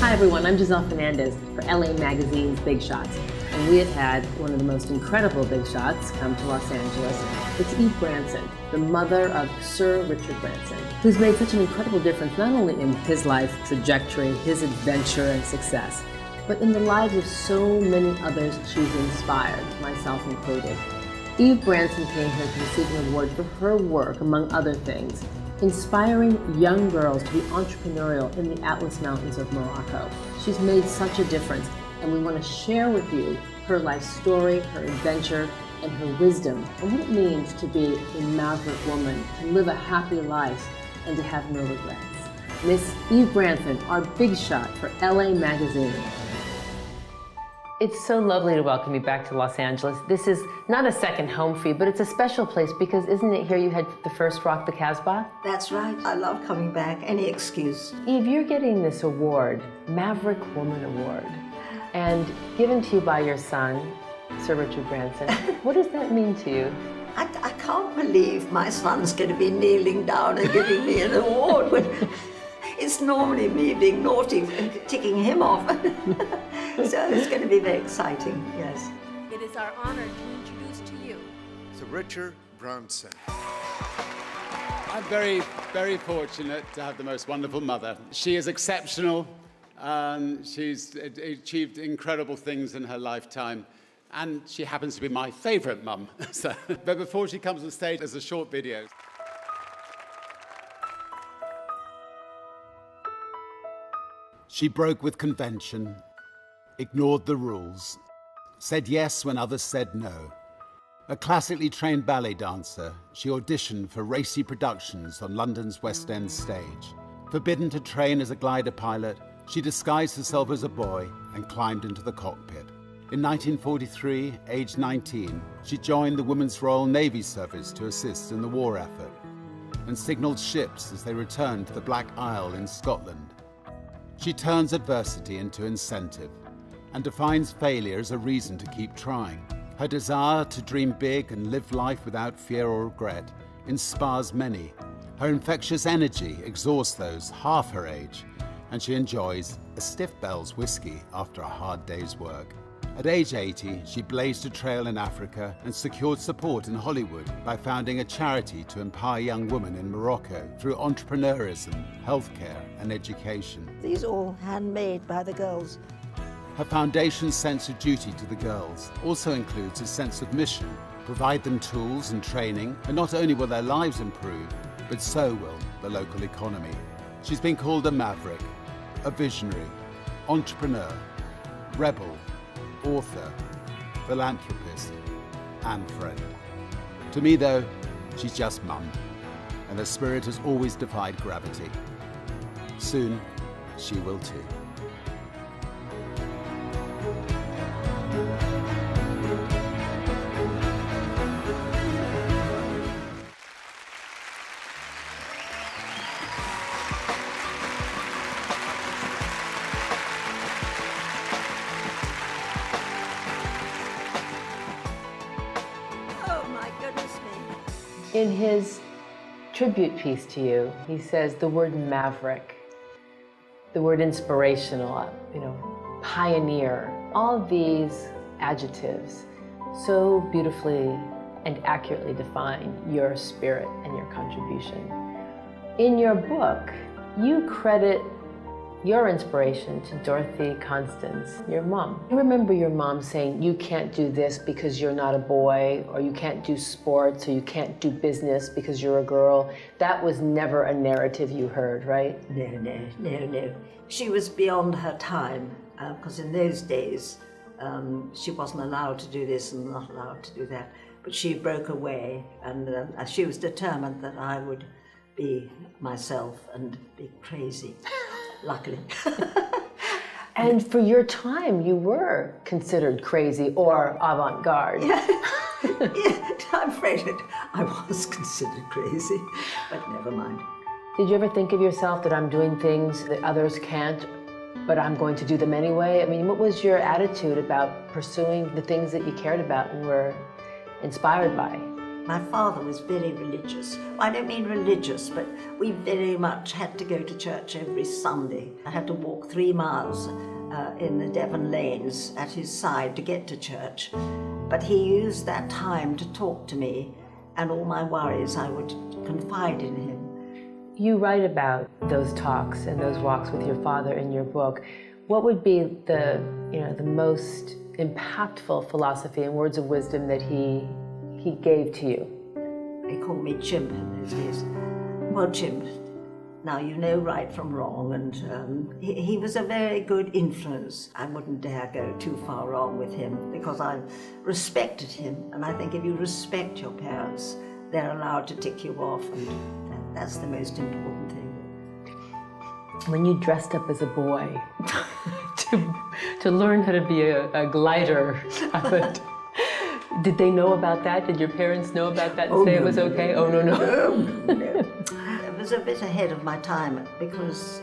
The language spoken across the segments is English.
Hi everyone, I'm Giselle Fernandez for LA Magazine's Big Shots. And we have had one of the most incredible big shots come to Los Angeles. It's Eve Branson, the mother of Sir Richard Branson, who's made such an incredible difference not only in his life trajectory, his adventure and success, but in the lives of so many others she's inspired, myself included. Eve Branson came here to receive an award for her work, among other things, inspiring young girls to be entrepreneurial in the Atlas Mountains of Morocco. She's made such a difference, and we want to share with you her life story, her adventure, and her wisdom, and what it means to be a maverick woman, to live a happy life, and to have no regrets. Miss Eve Branson, our big shot for LA Magazine. It's so lovely to welcome you back to Los Angeles. This is not a second home for you, but it's a special place because isn't it here you had the first Rock the Casbah? That's right. I love coming back. Any excuse. Eve, you're getting this award, Maverick Woman Award, and given to you by your son, Sir Richard Branson. What does that mean to you? I can't believe my son's going to be kneeling down and giving me an award when it's normally me being naughty and ticking him off. So it's going to be very exciting, yes. It is our honor to introduce to you Sir Richard Branson. I'm very, very fortunate to have the most wonderful mother. She is exceptional. She's achieved incredible things in her lifetime. And she happens to be my favorite mum. But before she comes on stage, there's a short video. She broke with convention, ignored the rules, said yes when others said no. A classically trained ballet dancer, she auditioned for racy productions on London's West End stage. Forbidden to train as a glider pilot, she disguised herself as a boy and climbed into the cockpit. In 1943, aged 19, she joined the Women's Royal Navy Service to assist in the war effort and signalled ships as they returned to the Black Isle in Scotland. She turns adversity into incentive and defines failure as a reason to keep trying. Her desire to dream big and live life without fear or regret inspires many. Her infectious energy exhausts those half her age, and she enjoys a Stiff Bell's whiskey after a hard day's work. At age 80, she blazed a trail in Africa and secured support in Hollywood by founding a charity to empower young women in Morocco through entrepreneurism, healthcare, and education. These are all handmade by the girls. Her foundation's sense of duty to the girls also includes a sense of mission. Provide them tools and training, and not only will their lives improve, but so will the local economy. She's been called a maverick, a visionary, entrepreneur, rebel, author, philanthropist, and friend. To me, though, she's just mum, and her spirit has always defied gravity. Soon, she will too. Oh my goodness me. In his tribute piece to you, he says the word maverick, the word inspirational, pioneer, all of these adjectives so beautifully and accurately define your spirit and your contribution. In your book, you credit your inspiration to Dorothy Constance, your mom. You remember your mom saying, you can't do this because you're not a boy, or you can't do sports, or you can't do business because you're a girl. That was never a narrative you heard, right? No. She was beyond her time, because in those days, she wasn't allowed to do this and not allowed to do that. But she broke away, and she was determined that I would be myself and be crazy. Luckily. And for your time, you were considered crazy or avant-garde. Yeah, I'm afraid I was considered crazy, but never mind. Did you ever think of yourself that I'm doing things that others can't, but I'm going to do them anyway? I mean, what was your attitude about pursuing the things that you cared about and were inspired by? My father was very religious. I don't mean religious, but we very much had to go to church every Sunday. I had to walk 3 miles in the Devon lanes at his side to get to church. But he used that time to talk to me, and all my worries I would confide in him. You write about those talks and those walks with your father in your book. What would be the most impactful philosophy and words of wisdom that he gave to you? They called me Chimp in those days. Well, Chimp, now you know right from wrong, and he was a very good influence. I wouldn't dare go too far wrong with him because I respected him, and I think if you respect your parents, they're allowed to tick you off, and that's the most important thing. When you dressed up as a boy to learn how to be a glider, did they know about that? Did your parents know about that and say it was okay? Oh, no. No. It was a bit ahead of my time because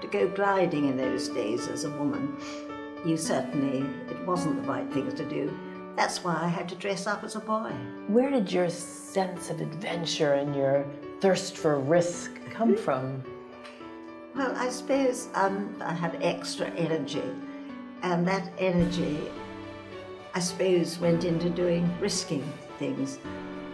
to go gliding in those days as a woman, it wasn't the right thing to do. That's why I had to dress up as a boy. Where did your sense of adventure and your thirst for risk come from? Well, I suppose I had extra energy, and that energy, I suppose, went into risking things.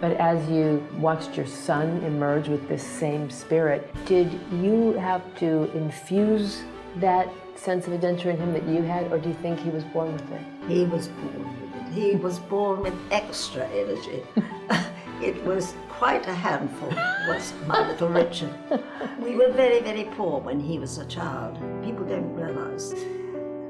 But as you watched your son emerge with this same spirit, did you have to infuse that sense of adventure in him that you had, or do you think he was born with it? He was born with it. He was born with extra energy. It was quite a handful, was my little Richard. We were very, very poor when he was a child. People don't realize.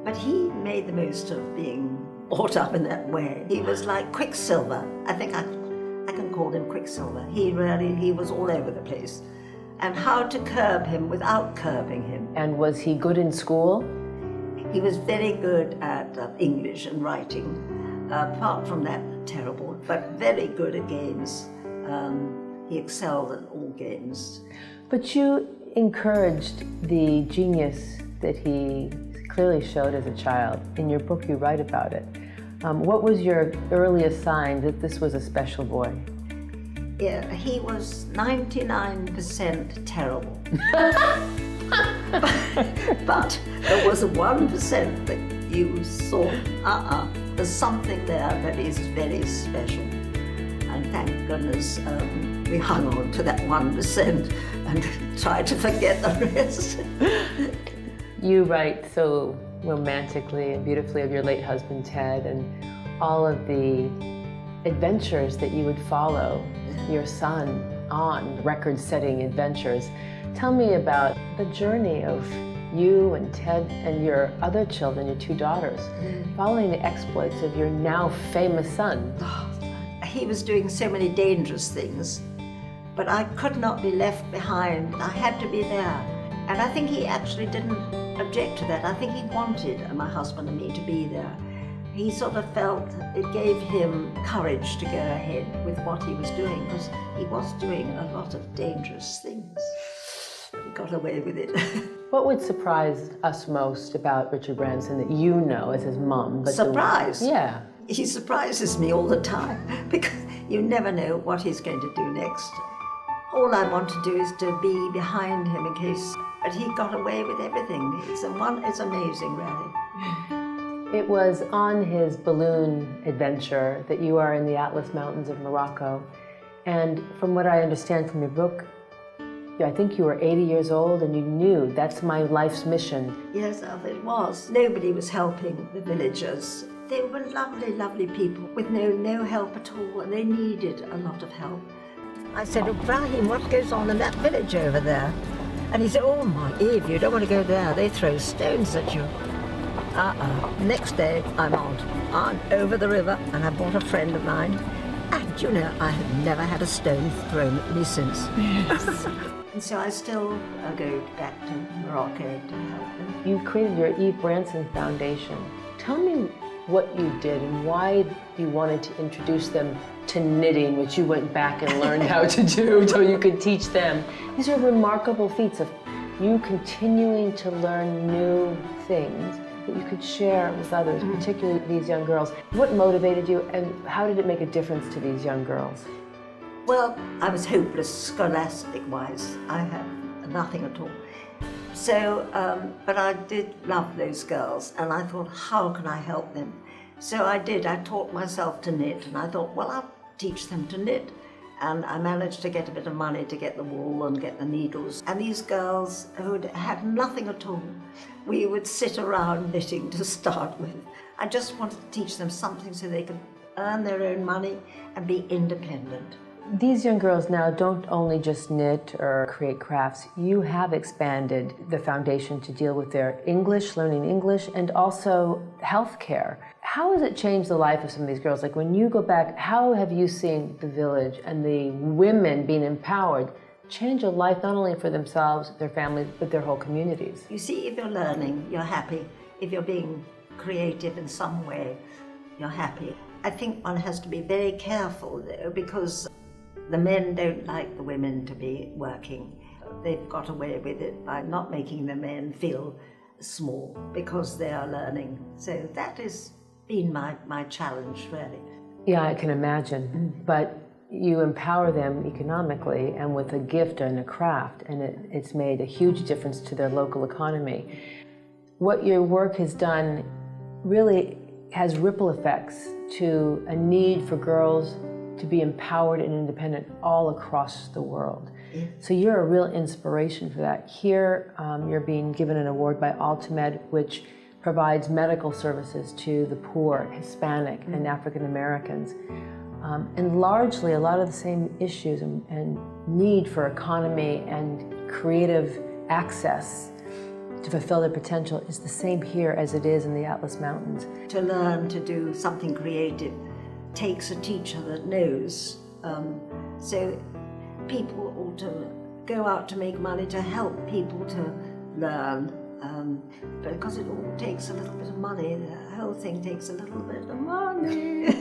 But he made the most of being brought up in that way. He was like Quicksilver. I think I can call him Quicksilver. He was all over the place. And how to curb him without curbing him. And was he good in school? He was very good at English and writing. Apart from that, terrible, but very good at games. He excelled at all games. But you encouraged the genius that he clearly showed as a child. In your book, you write about it. What was your earliest sign that this was a special boy? Yeah, he was 99% terrible. But there was a 1% that you saw, there's something there that is very special. And thank goodness we hung on to that 1% and tried to forget the rest. You write so romantically and beautifully of your late husband, Ted, and all of the adventures that you would follow your son on, record-setting adventures. Tell me about the journey of you and Ted and your other children, your 2 daughters, following the exploits of your now famous son. He was doing so many dangerous things, but I could not be left behind. I had to be there. And I think he actually didn't object to that. I think he wanted my husband and me to be there. He sort of felt it gave him courage to go ahead with what he was doing, because he was doing a lot of dangerous things. But he got away with it. What would surprise us most about Richard Branson that you know as his mom? Surprise? Yeah. He surprises me all the time, because you never know what he's going to do next. All I want to do is to be behind him in case, but he got away with everything. It's amazing, really. It was on his balloon adventure that you are in the Atlas Mountains of Morocco. And from what I understand from your book, I think you were 80 years old and you knew that's my life's mission. Yes, it was. Nobody was helping the villagers. They were lovely, lovely people with no help at all, and they needed a lot of help. I said, Ibrahim, what goes on in that village over there? And he said, oh my Eve, you don't want to go there. They throw stones at you. Next day, I'm on over the river, and I brought a friend of mine. And you know, I have never had a stone thrown at me since. Yes. And so I still go back to Morocco to help them. You created your E. Branson Foundation. Tell me what you did and why you wanted to introduce them to knitting, which you went back and learned how to do so you could teach them. These are remarkable feats of you continuing to learn new things that you could share with others, particularly these young girls. What motivated you and how did it make a difference to these young girls? Well, I was hopeless scholastic-wise. I had nothing at all. So, but I did love those girls, and I thought, how can I help them? So I did. I taught myself to knit, and I thought, well, I'll teach them to knit. And I managed to get a bit of money to get the wool and get the needles. And these girls who had nothing at all, we would sit around knitting to start with. I just wanted to teach them something so they could earn their own money and be independent. These young girls now don't only just knit or create crafts. You have expanded the foundation to deal with their English, learning English, and also healthcare. How has it changed the life of some of these girls? Like when you go back, how have you seen the village and the women being empowered change a life not only for themselves, their families, but their whole communities? You see, if you're learning, you're happy. If you're being creative in some way, you're happy. I think one has to be very careful though, because the men don't like the women to be working. They've got away with it by not making the men feel small because they are learning. So that has been my challenge, really. Yeah, I can imagine. But you empower them economically and with a gift and a craft, and it's made a huge difference to their local economy. What your work has done really has ripple effects to a need for girls to be empowered and independent all across the world. Yeah. So you're a real inspiration for that. Here, you're being given an award by AltaMed, which provides medical services to the poor, Hispanic, and African Americans. And largely, a lot of the same issues and need for economy and creative access to fulfill their potential is the same here as it is in the Atlas Mountains. To learn to do something creative takes a teacher that knows. So people ought to go out to make money to help people to learn. Because it all takes a little bit of money. The whole thing takes a little bit of money.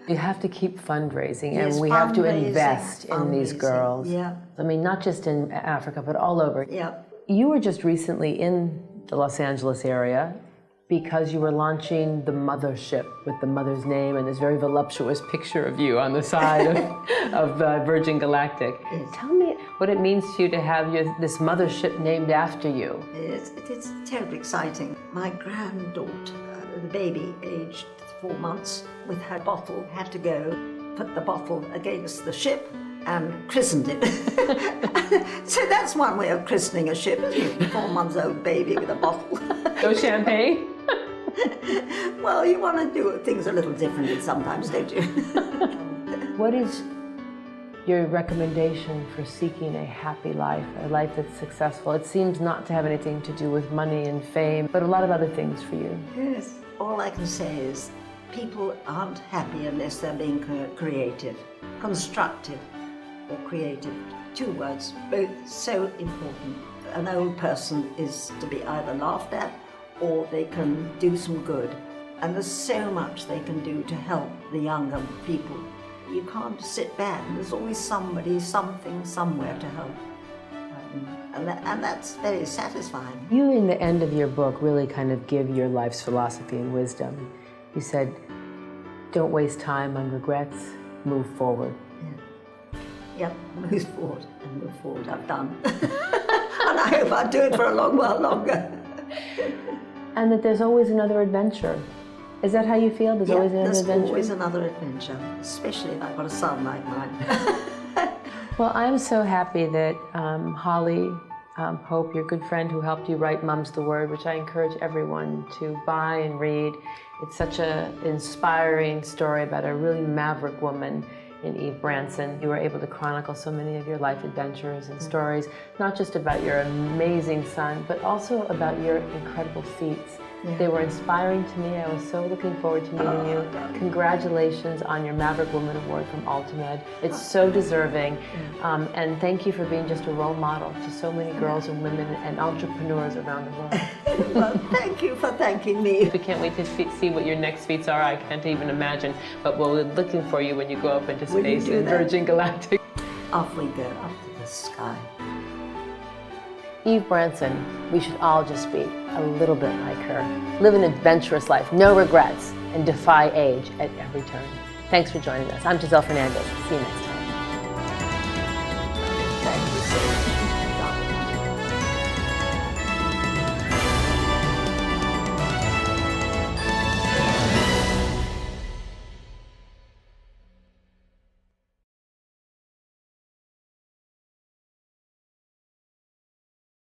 You have to keep fundraising, yes, and we have to invest in these girls. Yeah. I mean, not just in Africa, but all over. Yeah. You were just recently in the Los Angeles area because you were launching the mothership with the mother's name and this very voluptuous picture of you on the side of Virgin Galactic. Yes. Tell me what it means to you to have this mothership named after you. It's terribly exciting. My granddaughter, the baby aged 4 months, with her bottle, had to go put the bottle against the ship and christened it. So that's one way of christening a ship, isn't it? 4 months old baby with a bottle. No champagne? Well, you want to do things a little differently sometimes, don't you? What is your recommendation for seeking a happy life, a life that's successful? It seems not to have anything to do with money and fame, but a lot of other things for you. Yes. All I can say is people aren't happy unless they're being creative, constructive or creative. 2 words, both so important. An old person is to be either laughed at or they can do some good. And there's so much they can do to help the younger people. You can't sit back. There's always somebody, something, somewhere to help. And that's very satisfying. You, in the end of your book, really kind of give your life's philosophy and wisdom. You said, don't waste time on regrets, move forward. Yep, move forward and move forward. I've done. And I hope I'll do it for a long while longer. And that there's always another adventure. Is that how you feel? There's always another adventure? There's always another adventure, especially if I've got a son like mine. Well, I'm so happy that Holly Hope, your good friend who helped you write Mum's the Word, which I encourage everyone to buy and read. It's such an inspiring story about a really maverick woman in Eve Branson. You were able to chronicle so many of your life adventures and stories, not just about your amazing son, but also about your incredible feats. Yeah. They were inspiring to me. I was so looking forward to meeting you. Congratulations on your Maverick Woman Award from AltaMed. It's so deserving. And thank you for being just a role model to so many girls and women and entrepreneurs around the world. Well, thank you for thanking me. We can't wait to see what your next feats are. I can't even imagine. But we're looking for you when you go up into space in Virgin Galactic. Off we go, up to the sky. Eve Branson, we should all just be a little bit like her. Live an adventurous life, no regrets, and defy age at every turn. Thanks for joining us. I'm Giselle Fernandez. See you next time.